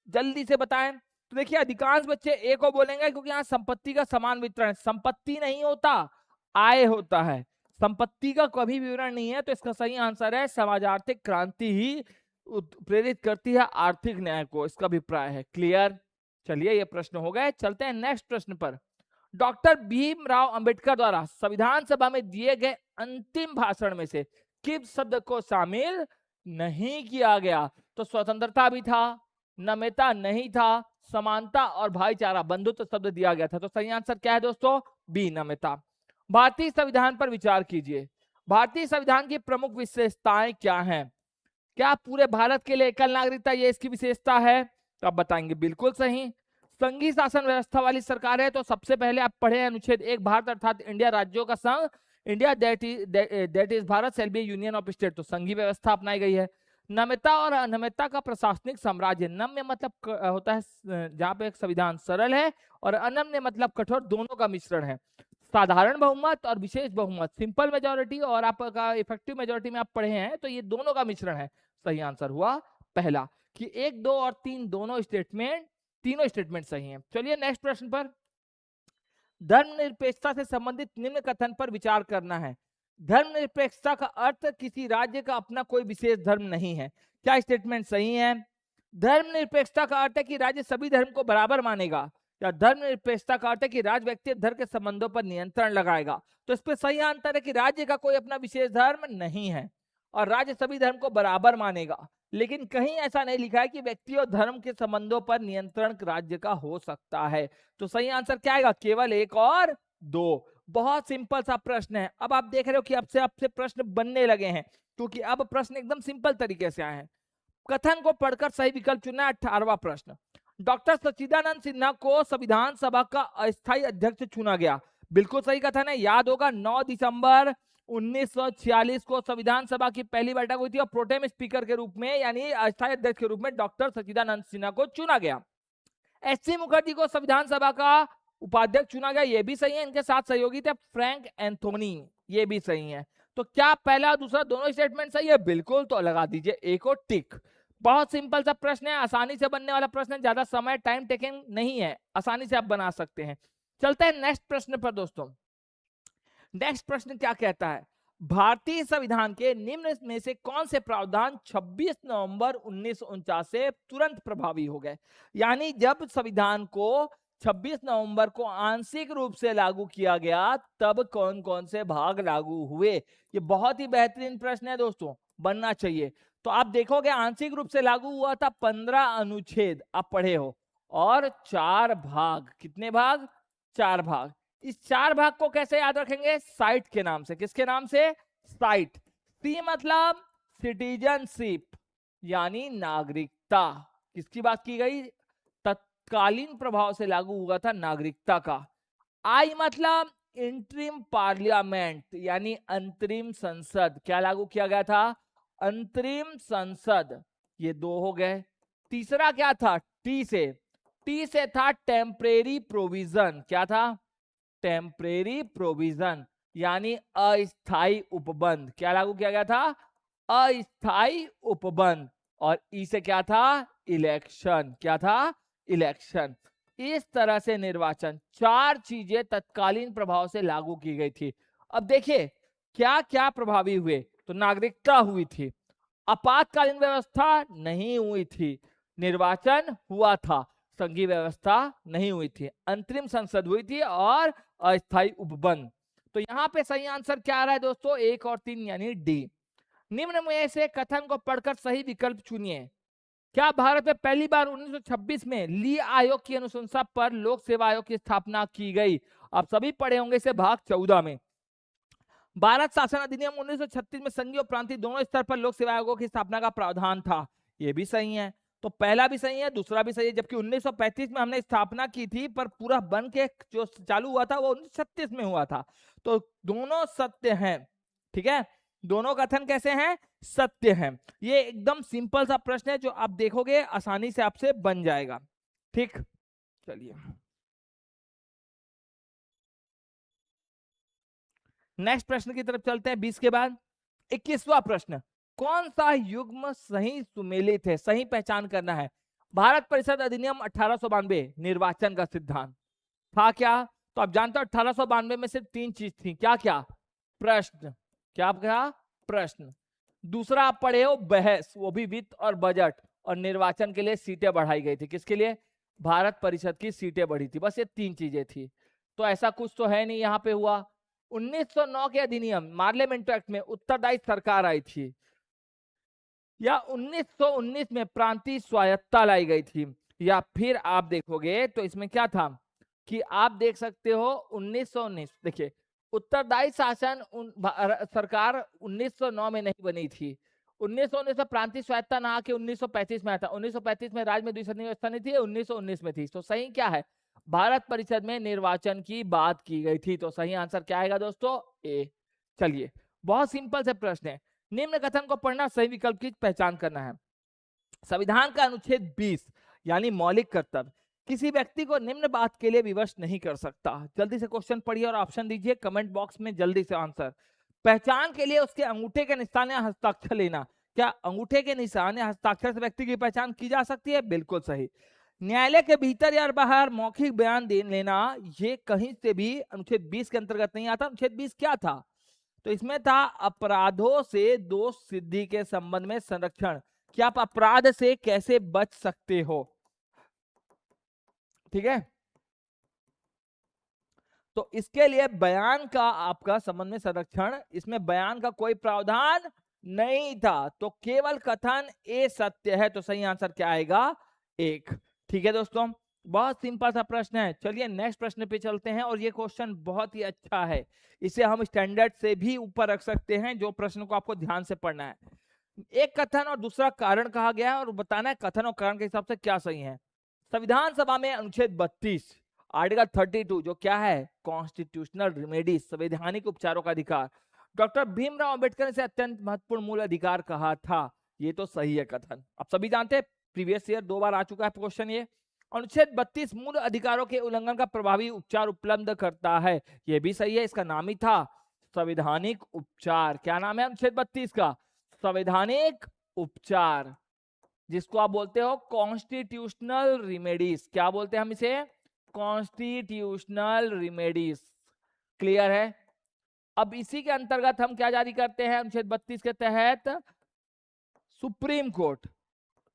जल्दी से बताएं। तो देखिए अधिकांश बच्चे ए को बोलेंगे, क्योंकि यहाँ संपत्ति का समान वितरण, संपत्ति नहीं होता, आय होता है, संपत्ति का कभी विवरण नहीं है। तो इसका सही आंसर है समाज आर्थिक क्रांति ही प्रेरित करती है आर्थिक न्याय को, इसका अभिप्राय है। क्लियर? चलिए ये प्रश्न हो गए, चलते हैं नेक्स्ट प्रश्न पर। डॉक्टर भीमराव अंबेडकर द्वारा संविधान सभा में दिए गए अंतिम भाषण में से किस शब्द को शामिल नहीं किया गया? तो स्वतंत्रता भी था, नम्रता नहीं था, समानता और भाईचारा बंधुत्व शब्द दिया गया था। तो सही आंसर क्या है दोस्तों? बी, नम्रता। भारतीय संविधान पर विचार कीजिए, भारतीय संविधान की प्रमुख विशेषताएं क्या हैं? क्या पूरे भारत के लिए एकल नागरिकता ये इसकी विशेषता है? तो आप बताएंगे बिल्कुल सही। संघीय शासन व्यवस्था वाली सरकार है। तो सबसे पहले आप पढ़े अनुच्छेद 1, भारत अर्थात इंडिया राज्यों का संघ, India that is Bharat shall be union of state, तो संघीय व्यवस्था अपनाई गई है। नम्रता और अनम्रता का प्रशासनिक साम्राज्य, नम्य मतलब होता है जहां पे एक संविधान सरल है, और अनम्य मतलब कठोर, दोनों का मिश्रण है। साधारण बहुमत और विशेष बहुमत, सिंपल मेजोरिटी और आपका इफेक्टिव मेजोरिटी में आप पढ़े हैं, तो ये दोनों का मिश्रण है। सही आंसर हुआ पहला, कि 1, 2 और 3 दोनों स्टेटमेंट, तीनों स्टेटमेंट सही हैं। चलिए नेक्स्ट प्रश्न पर। धर्मनिरपेक्षता से संबंधित निम्न कथन पर विचार करना है। धर्मनिरपेक्षता का अर्थ किसी राज्य का अपना कोई विशेष धर्म नहीं है। क्या स्टेटमेंट सही है? धर्मनिरपेक्षता का अर्थ है कि राज्य सभी धर्म को बराबर मानेगा, या धर्मनिरपेक्षता का अर्थ है कि राज्य व्यक्ति धर्म के संबंधों पर नियंत्रण लगाएगा? तो इस पर सही आंसर है कि राज्य का कोई अपना विशेष धर्म नहीं है और राज्य सभी धर्म को बराबर मानेगा। लेकिन कहीं ऐसा नहीं लिखा है कि व्यक्ति और धर्म के संबंधों पर नियंत्रण राज्य का हो सकता है। तो सही आंसर क्या आएगा? केवल 1 और 2। बहुत सिंपल सा प्रश्न है। अब आप देख रहे हो कि आपसे प्रश्न बनने लगे हैं, क्योंकि अब प्रश्न एकदम सिंपल तरीके से आए हैं। कथन को पढ़कर सही विकल्प चुनना है। 18वां प्रश्न, डॉक्टर सच्चिदानंद सिन्हा को संविधान सभा का अस्थायी अध्यक्ष चुना गया। बिल्कुल सही कथन है, याद होगा 9 दिसंबर 1946 को संविधान सभा की पहली बैठक हुई थी और प्रोटेम स्पीकर के रूप में यानी अस्थायी अध्यक्ष के रूप में डॉक्टर सच्चिदानंद सिन्हा को चुना गया। एस.सी. मुखर्जी को संविधान सभा का उपाध्यक्ष चुना गया, ये भी सही है। इनके साथ सहयोगी थे फ्रैंक एंथोनी, ये भी सही है। तो क्या पहला दूसरा दोनों स्टेटमेंट सही है? बिल्कुल। तो लगा दीजिए 1 और टिक। बहुत सिंपल सा प्रश्न है, आसानी से बनने वाला प्रश्न है, ज्यादा समय टाइम टेकिंग नहीं है, आसानी से आप बना सकते हैं। चलते हैं नेक्स्ट प्रश्न पर दोस्तों। नेक्स्ट प्रश्न क्या कहता है? भारतीय संविधान के निम्न में से कौन से प्रावधान 26 नवंबर 1949 से तुरंत प्रभावी हो गए? यानी जब संविधान को 26 नवंबर को आंशिक रूप से लागू किया गया, तब कौन कौन से भाग लागू हुए? ये बहुत ही बेहतरीन प्रश्न है दोस्तों, बनना चाहिए। तो आप देखोगे आंशिक रूप से लागू हुआ था 15 अनुच्छेद, आप पढ़े हो, और 4 भाग। कितने भाग? 4 भाग। इस 4 भाग को कैसे याद रखेंगे? साइट के नाम से। किसके नाम से? साइट। सी मतलब सिटीजनशिप यानी नागरिकता। किसकी बात की गई? तत्कालीन प्रभाव से लागू हुआ था नागरिकता का। आई मतलब इंटरिम पार्लियामेंट यानी अंतरिम संसद। क्या लागू किया गया था? अंतरिम संसद। ये दो हो गए। तीसरा क्या था? टी से था टेम्परेरी प्रोविजन। क्या था? टेम्परेरी प्रोविजन यानी अस्थाई उपबंध। क्या लागू किया गया था? अस्थाई उपबंध। और ई से क्या था? इलेक्शन। क्या था? इलेक्शन। इस तरह से निर्वाचन, चार चीजें तत्कालीन प्रभाव से लागू की गई थी। अब देखिए क्या क्या प्रभावी हुए। तो नागरिकता हुई थी, आपातकालीन व्यवस्था नहीं हुई थी, निर्वाचन हुआ था, संघीय व्यवस्था नहीं हुई थी, अंतरिम संसद हुई थी और अस्थायी उपबंध। तो यहाँ पे सही आंसर क्या आ रहा है दोस्तों? 1 और 3 यानी डी। निम्न में से कथन को पढ़कर सही विकल्प चुनिए। क्या भारत में पहली बार 1926 में ली आयोग की अनुशंसा पर लोक सेवा आयोग की स्थापना की गई? आप सभी पढ़े होंगे इसे भाग 14 में। भारत शासन अधिनियम 1936 में संघीय और प्रांतीय दोनों स्तर पर लोक सेवा आयोगों की स्थापना का प्रावधान था। ये भी सही है। तो पहला भी सही है, दूसरा भी सही है। जबकि 1935 में हमने स्थापना की थी, पर पूरा बन के जो चालू हुआ था वो 1936 में हुआ था। तो दोनों सत्य हैं। ठीक है, दोनों कथन कैसे हैं? सत्य हैं। ये एकदम सिंपल सा प्रश्न है जो आप देखोगे आसानी से आपसे बन जाएगा। ठीक, चलिए नेक्स्ट प्रश्न की तरफ चलते हैं। 20 के बाद 21वां प्रश्न, कौन सा युग्म सही सुमेलित है? सही पहचान करना है। भारत परिषद अधिनियम 1892 निर्वाचन का सिद्धांत था क्या? तो आप जानते हो 1892 में सिर्फ 3 चीज थी। क्या क्या? प्रश्न। क्या कहा? प्रश्न। दूसरा आप पढ़े हो बहस, वो भी वित्त और बजट। और निर्वाचन के लिए सीटें बढ़ाई गई थी। किसके लिए? भारत परिषद की सीटें बढ़ी थी। बस ये 3 चीजें थी। तो ऐसा कुछ तो है नहीं यहाँ पे हुआ। 1909 के अधिनियम पार्लियामेंट एक्ट में उत्तरदायी सरकार आई थी, या 1919 में प्रांतीय स्वायत्ता लाई गई थी, या फिर आप देखोगे तो इसमें क्या था कि आप देख सकते हो 1919। देखिए उत्तरदायी शासन सरकार 1909 में नहीं बनी थी। 1919 में प्रांतीय स्वायत्ता ना आके 1935 में आया था। 1935 में राज्य में द्विसदनीय व्यवस्था नहीं थी, 1919 में थी। तो सही क्या है? भारत परिषद में निर्वाचन की बात की गई थी। तो सही आंसर क्या आएगा दोस्तों? ए। चलिए बहुत सिंपल से प्रश्न है। निम्न कथन को पढ़ना, सही विकल्प की पहचान करना है। संविधान का अनुच्छेद 20 यानी मौलिक कर्तव्य किसी व्यक्ति को निम्न बात के लिए विवश नहीं कर सकता। जल्दी से क्वेश्चन पढ़िए और ऑप्शन दीजिए कमेंट बॉक्स में जल्दी से आंसर। पहचान के लिए उसके अंगूठे के निशान या हस्ताक्षर लेना। क्या अंगूठे के निशान या हस्ताक्षर से व्यक्ति की पहचान की जा सकती है? बिल्कुल सही। न्यायालय के भीतर या बाहर मौखिक बयान दे लेना, ये कहीं से भी अनुच्छेद 20 के अंतर्गत नहीं आता। अनुच्छेद 20 क्या था? तो इसमें था अपराधों से दोष सिद्धि के संबंध में संरक्षण, कि आप अपराध से कैसे बच सकते हो। ठीक है, तो इसके लिए बयान का आपका संबंध में संरक्षण, इसमें बयान का कोई प्रावधान नहीं था। तो केवल कथन ए सत्य है। तो सही आंसर क्या आएगा? 1। ठीक है दोस्तों, बहुत सिंपल सा प्रश्न है। चलिए नेक्स्ट प्रश्न पे चलते हैं। और ये क्वेश्चन बहुत ही अच्छा है, इसे हम स्टैंडर्ड से भी ऊपर रख सकते हैं। जो प्रश्न को आपको ध्यान से पढ़ना है, एक कथन और दूसरा कारण कहा गया है और बताना है कथन और कारण के हिसाब से क्या सही है। संविधान सभा में अनुच्छेद 32 आर्टिकल 32 जो क्या है? कॉन्स्टिट्यूशनल रेमेडीज, संवैधानिक उपचारों का अधिकार, डॉक्टर भीमराव अंबेडकर ने इसे अत्यंत महत्वपूर्ण मूल अधिकार कहा था। ये तो सही है कथन, आप सभी जानते हैं, प्रीवियस ईयर 2 बार आ चुका है क्वेश्चन ये। अनुच्छेद 32 मूल अधिकारों के उल्लंघन का प्रभावी उपचार उपलब्ध करता है। ये भी सही है, इसका नाम ही था संवैधानिक उपचार। क्या नाम है अनुच्छेद 32 का? संवैधानिक उपचार, जिसको आप बोलते हो कॉन्स्टिट्यूशनल रिमेडीज। क्या बोलते हैं हम इसे? Constitutional remedies. क्लियर है? अब इसी के अंतर्गत हम क्या जारी करते हैं? अनुच्छेद 32 के तहत सुप्रीम कोर्ट।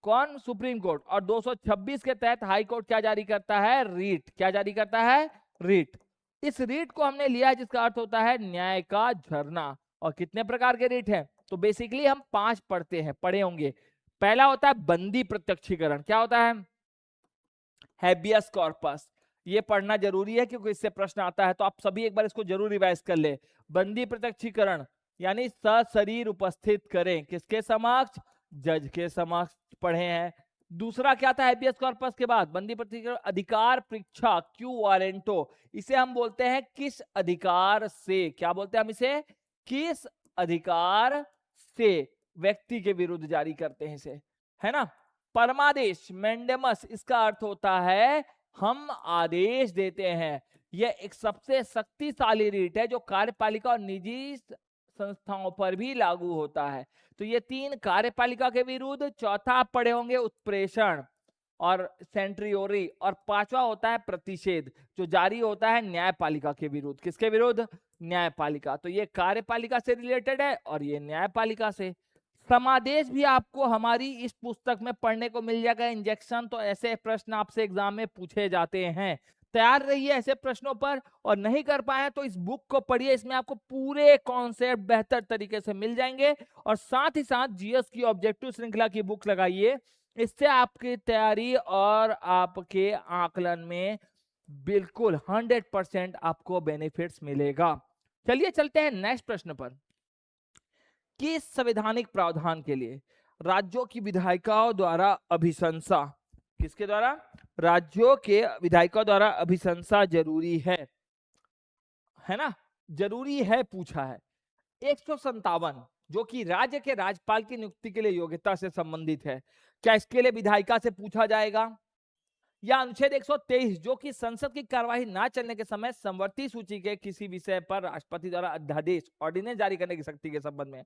कौन? Supreme court. और 226 के तहत हाई कोर्ट क्या जारी करता है? रीट। क्या जारी करता है? रीट। इस रीट को हमने लिया है जिसका अर्थ होता है न्याय का झरना। और कितने प्रकार के रीट हैं? तो बेसिकली हम 5 पढ़ते हैं, पढ़े होंगे। पहला होता है बंदी प्रत्यक्षीकरण। क्या होता है? Habeas corpus. ये पढ़ना जरूरी है क्योंकि इससे प्रश्न आता है, तो आप सभी एक बार इसको जरूर रिवाइज कर ले। बंदी प्रत्यक्षीकरण यानी सशरीर उपस्थित करें, किसके समक्ष? जज के समक्ष पढ़े हैं। दूसरा क्या था हैबियस कॉर्पस के बाद? बंदी प्रतिक्रिया अधिकार परीक्षा, क्यू वारेंटो। इसे हम बोलते हैं किस अधिकार से? क्या बोलते हैं हम इसे? किस अधिकार से व्यक्ति के विरुद्ध जारी करते हैं इसे, है ना। परमादेश, मैंडेमस, इसका अर्थ होता है हम आदेश देते हैं। यह एक सबसे शक्तिशाली रीट है जो कार्यपालिका और निजी संस्थाओं पर भी लागू होता है। तो ये 3 कार्यपालिका के विरुद्ध, चौथा आप पढ़े होंगे उत्प्रेषण और सेंट्रियोरी, और 5वां होता है प्रतिषेध जो जारी होता है न्यायपालिका के विरुद्ध। किसके विरुद्ध? न्यायपालिका। तो ये कार्यपालिका से रिलेटेड है और ये न्यायपालिका से। समादेश भी आपको हमारी इस पुस्तक में पढ़ने को मिल जाएगा, इंजेक्शन। तो ऐसे प्रश्न आपसे एग्जाम में पूछे जाते हैं, तैयार रहिए ऐसे प्रश्नों पर। और नहीं कर पाए तो इस बुक को पढ़िए, इसमें आपको पूरे कॉन्सेप्ट बेहतर तरीके से मिल जाएंगे। और साथ ही साथ जीएस की ऑब्जेक्टिव श्रृंखला की बुक लगाइए, इससे आपकी तैयारी और आपके आकलन में बिल्कुल 100% आपको बेनिफिट्स मिलेगा। चलिए चलते हैं नेक्स्ट प्रश्न पर। किस संवैधानिक प्रावधान के लिए राज्यों की विधायिकाओं द्वारा अभिशंसा, किसके द्वारा? राज्यों के विधायिकाओं द्वारा अभिशंसा जरूरी है ना, जरूरी है पूछा है। 157 जो कि राज्य के राज्यपाल की नियुक्ति के लिए योग्यता से संबंधित है, क्या इसके लिए विधायिका से पूछा जाएगा? या अनुच्छेद 123 जो कि संसद की कार्यवाही ना चलने के समय समवर्ती सूची के किसी विषय पर राष्ट्रपति द्वारा अध्यादेश ऑर्डिनेंस जारी करने की शक्ति के संबंध में।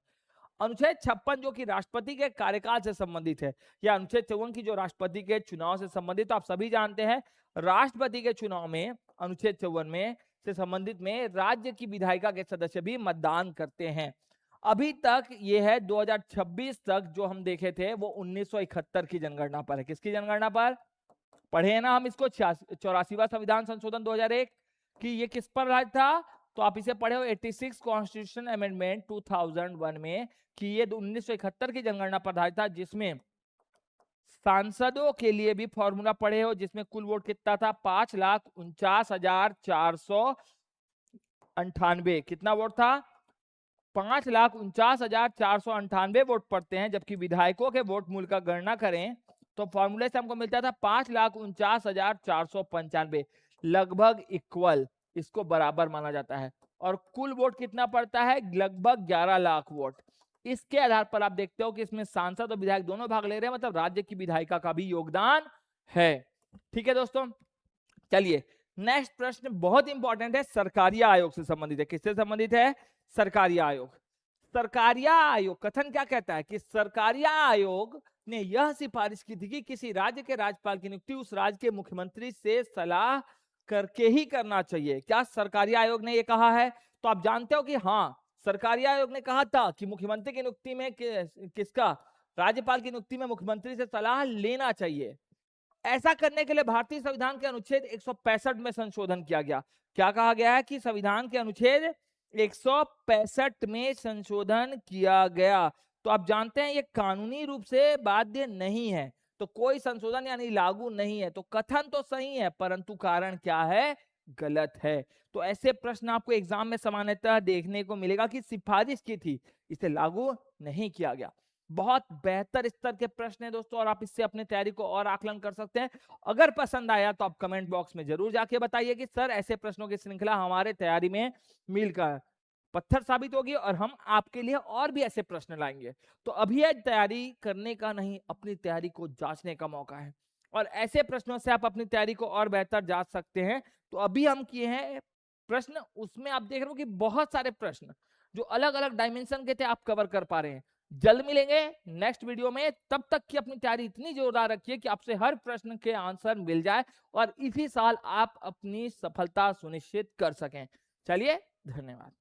अनुच्छेद 56 जो कि राष्ट्रपति के कार्यकाल से संबंधित है, या अनुच्छेद 54 की जो राष्ट्रपति के चुनाव से संबंधित। तो आप सभी जानते हैं राष्ट्रपति के चुनाव में अनुच्छेद 54 में से संबंधित में राज्य की विधायिका के सदस्य भी मतदान करते हैं। अभी तक ये है 2026 तक जो हम देखे थे वो 1971 की जनगणना पर है। किसकी जनगणना पर? पढ़े हैं ना हम इसको, 84वां संविधान संशोधन 2001 कि ये किस पर राज्य था? तो आप इसे पढ़े हो 86 कॉन्स्टिट्यूशन अमेंडमेंट 2001 में कि ये 1971 की जनगणना पर आधारित था, जिसमें सांसदों के लिए भी फॉर्मूला पढ़े हो, जिसमें कुल वोट कितना था? 5,49,498। कितना वोट था? 5,49,498 वोट पड़ते हैं। जबकि विधायकों के वोट मूल्य का गणना करें तो फॉर्मूले से हमको मिलता था 5,49,495, लगभग इक्वल, इसको बराबर माना जाता है। और कुल वोट कितना पड़ता है? लगभग 11 लाख वोट। इसके आधार पर आप देखते हो कि इसमें सांसद और विधायक दोनों भाग ले रहे हैं, मतलब राज्य की विधायिका का भी योगदान है। ठीक है दोस्तों, चलिए नेक्स्ट प्रश्न बहुत इंपॉर्टेंट है, सरकारिया आयोग से संबंधित है। किससे संबंधित है? सरकारिया आयोग। सरकारिया आयोग कथन क्या कहता है कि सरकारिया आयोग ने यह सिफारिश की थी कि किसी राज्य के राज्यपाल की नियुक्ति उस राज्य के मुख्यमंत्री से सलाह करके ही करना चाहिए। क्या सरकारिया आयोग ने यह कहा है? तो आप जानते हो कि हाँ, सरकारिया आयोग ने कहा था कि मुख्यमंत्री की नियुक्ति में किसका? राज्यपाल की नियुक्ति में मुख्यमंत्री से सलाह लेना चाहिए। ऐसा करने के लिए भारतीय संविधान के अनुच्छेद 165 में संशोधन किया गया। क्या कहा गया है? कि संविधान के अनुच्छेद 165 में संशोधन किया गया। तो आप जानते हैं ये कानूनी रूप से बाध्य नहीं है, तो कोई संशोधन यानी लागू नहीं है। तो कथन तो सही है परंतु कारण क्या है? गलत है। तो ऐसे प्रश्न आपको एग्जाम में सामान्यतः देखने को मिलेगा कि सिफारिश की थी, इसे लागू नहीं किया गया। बहुत बेहतर स्तर के प्रश्न है दोस्तों, और आप इससे अपने तैयारी को और आकलन कर सकते हैं। अगर पसंद आया तो आप कमेंट बॉक्स में जरूर जाके बताइए कि सर ऐसे प्रश्नों की श्रृंखला हमारे तैयारी में मिलकर पत्थर साबित होगी और हम आपके लिए और भी ऐसे प्रश्न लाएंगे। तो अभी तैयारी करने का नहीं, अपनी तैयारी को जांचने का मौका है, और ऐसे प्रश्नों से आप अपनी तैयारी को और बेहतर जांच सकते हैं। तो अभी हम किए हैं प्रश्न, उसमें आप देख रहे हो कि बहुत सारे प्रश्न जो अलग अलग डायमेंशन के थे आप कवर कर पा रहे हैं। जल्द मिलेंगे नेक्स्ट वीडियो में, तब तक की अपनी तैयारी इतनी जोरदार रखिए कि आपसे हर प्रश्न के आंसर मिल जाए और इसी साल आप अपनी सफलता सुनिश्चित कर सकें। चलिए, धन्यवाद।